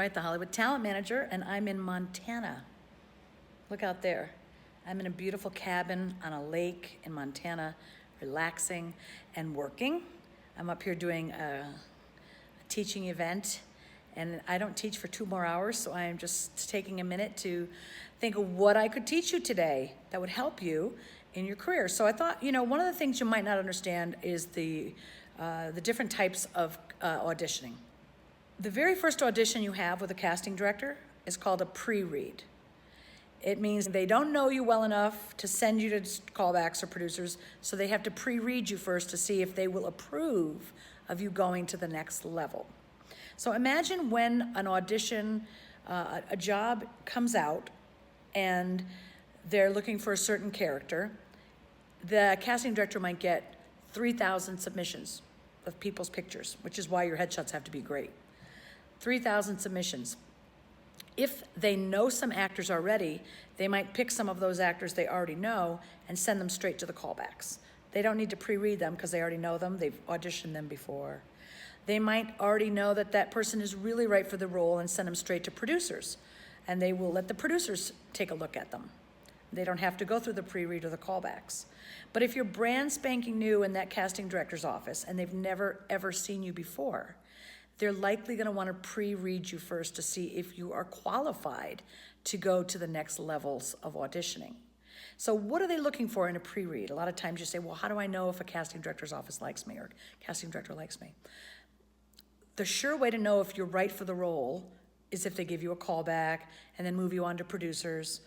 Wright, the Hollywood talent manager, and I'm in Montana. Look out there. I'm in a beautiful cabin on a lake in Montana, relaxing and working. I'm up here doing a teaching event, and I don't teach for 2 more hours, so I am just taking a minute to think of what I could teach you today that would help you in your career. So I thought, you know, one of the things you might not understand is the different types of auditioning. The very first audition you have with a casting director is called a pre-read. It means they don't know you well enough to send you to callbacks or producers, so they have to pre-read you first to see if they will approve of you going to the next level. So imagine when an audition, a job comes out and they're looking for a certain character. The casting director might get 3,000 submissions of people's pictures, which is why your headshots have to be great. 3,000 submissions. If they know some actors already, they might pick some of those actors they already know and send them straight to the callbacks. They don't need to pre-read them because they already know them. They've auditioned them before. They might already know that that person is really right for the role and send them straight to producers. And they will let the producers take a look at them. They don't have to go through the pre-read or the callbacks. But if you're brand spanking new in that casting director's office and they've never ever seen you before, they're likely going to want to pre-read you first to see if you are qualified to go to the next levels of auditioning. So what are they looking for in a pre-read? A lot of times you say, well, how do I know if a casting director's office likes me or casting director likes me? The sure way to know if you're right for the role is if they give you a callback and then move you on to producers.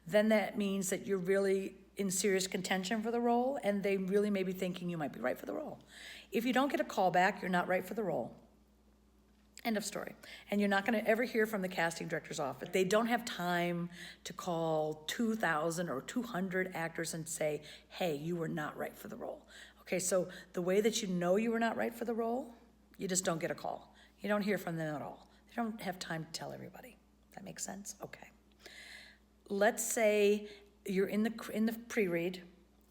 Then that means that you're really in serious contention for the role and they really may be thinking you might be right for the role. If you don't get a callback, you're not right for the role. End of story. And you're not going to ever hear from the casting director's office. They don't have time to call 2,000 or 200 actors and say, hey, you were not right for the role. Okay, so the way that you know you were not right for the role, you just don't get a call. You don't hear from them at all. They don't have time to tell everybody. That makes sense? Okay. Let's say you're in the pre-read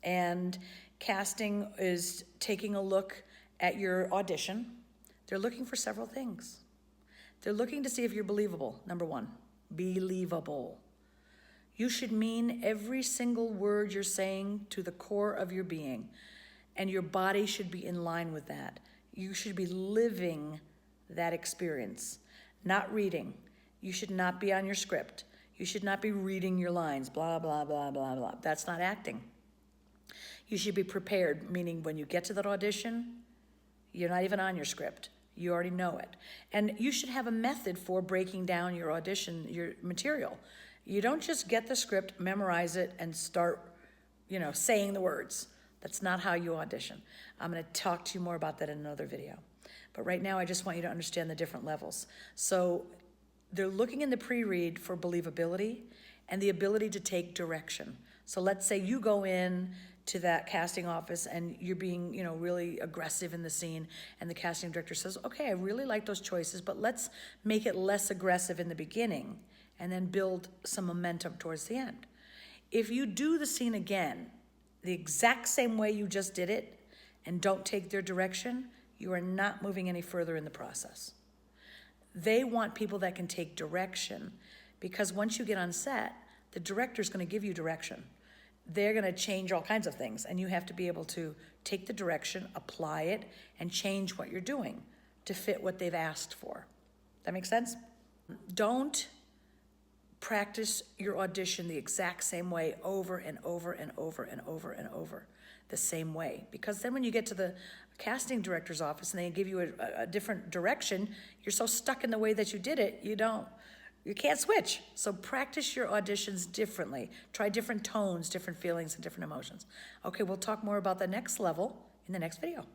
and casting is taking a look at your audition. They're looking for several things. They're looking to see if you're believable, number one, believable. You should mean every single word you're saying to the core of your being, and your body should be in line with that. You should be living that experience, not reading. You should not be on your script. You should not be reading your lines, blah, blah, blah, blah, blah. That's not acting. You should be prepared, meaning when you get to that audition, you're not even on your script. You already know it. And you should have a method for breaking down your audition, your material. You don't just get the script, memorize it, and start, saying the words. That's not how you audition. I'm going to talk to you more about that in another video. But right now, I just want you to understand the different levels. So they're looking in the pre-read for believability and the ability to take direction. So let's say you go in to that casting office and you're being, really aggressive in the scene, and the casting director says, okay, I really like those choices, but let's make it less aggressive in the beginning and then build some momentum towards the end. If you do the scene again, the exact same way you just did it, and don't take their direction, you are not moving any further in the process. They want people that can take direction, because once you get on set, the director's going to give you direction. They're going to change all kinds of things, and you have to be able to take the direction, apply it, and change what you're doing to fit what they've asked for. That make sense? Don't practice your audition the exact same way over and over and over and over and over the same way, because then when you get to the casting director's office and they give you a different direction, you're so stuck in the way that you did it, you can't switch. So practice your auditions differently. Try different tones, different feelings, and different emotions. Okay, we'll talk more about the next level in the next video.